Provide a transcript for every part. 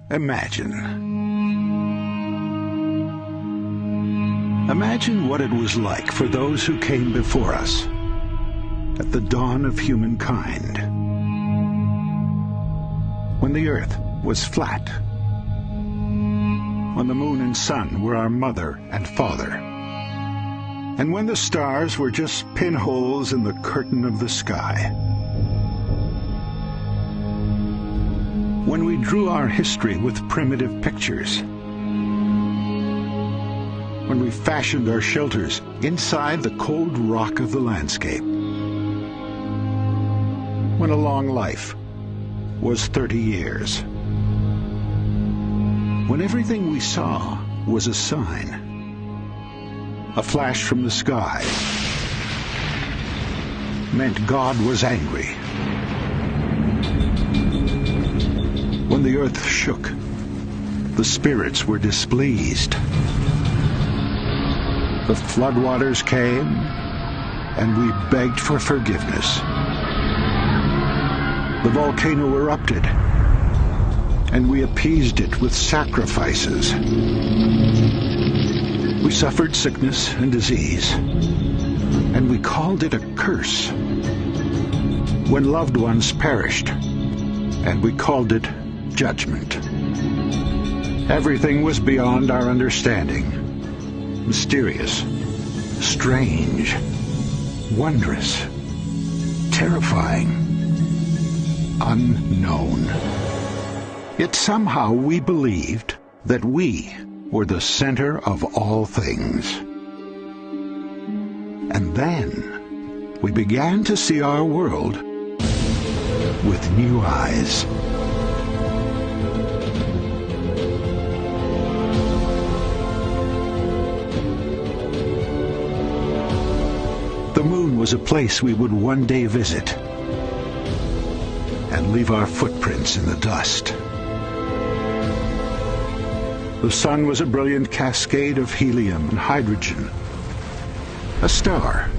Imagine what it was like for those who came before us at the dawn of humankind, when the earth was flat, when the moon and sun were our mother and father, and when the stars were just pinholes in the curtain of the sky. When we drew our history with primitive pictures, when we fashioned our shelters inside the cold rock of the landscape, when a long life was 30 years, when everything we saw was a sign, a flash from the sky meant God was angry. When the earth shook, the spirits were displeased. The floodwaters came, and we begged for forgiveness. The volcano erupted, and we appeased it with sacrifices. We suffered sickness and disease, and we called it a curse. When loved ones perished, and we called it judgment. Everything was beyond our understanding. Mysterious, strange, wondrous, terrifying, unknown. Yet somehow we believed that we were the center of all things. And then we began to see our world with new eyes. The moon was a place we would one day visit and leave our footprints in the dust. The sun was a brilliant cascade of helium and hydrogen. A star,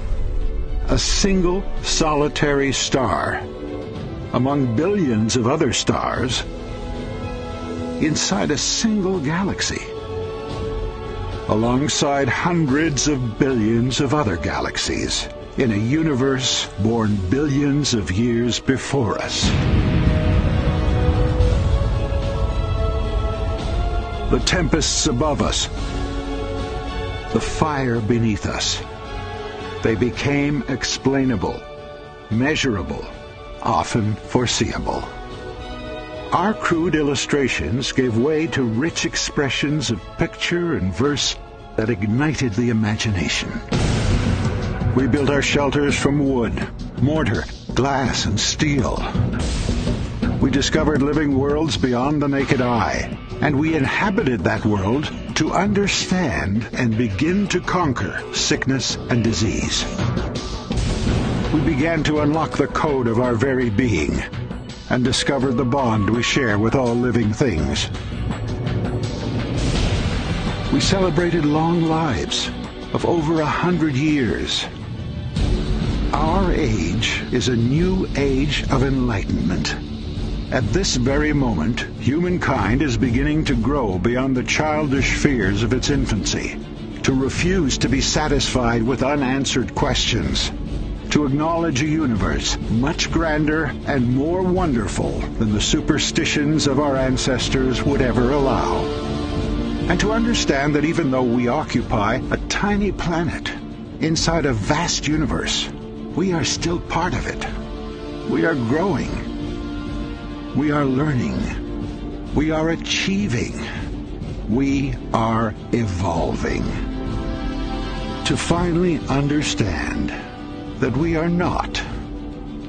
a single solitary star, among billions of other stars, inside a single galaxy, alongside hundreds of billions of other galaxies, in a universe born billions of years before us. The tempests above us, the fire beneath us, they became explainable, measurable, often foreseeable. Our crude illustrations gave way to rich expressions of picture and verse that ignited the imagination. We built our shelters from wood, mortar, glass, and steel. We discovered living worlds beyond the naked eye, and we inhabited that world to understand and begin to conquer sickness and disease. We began to unlock the code of our very being and discover the bond we share with all living things. We celebrated long lives of over 100 years. Our age is a new age of enlightenment. At this very moment, humankind is beginning to grow beyond the childish fears of its infancy, to refuse to be satisfied with unanswered questions, to acknowledge a universe much grander and more wonderful than the superstitions of our ancestors would ever allow, and to understand that even though we occupy a tiny planet inside a vast universe, we are still part of it. We are growing. We are learning. We are achieving. We are evolving. To finally understand that we are not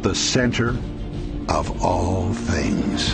the center of all things.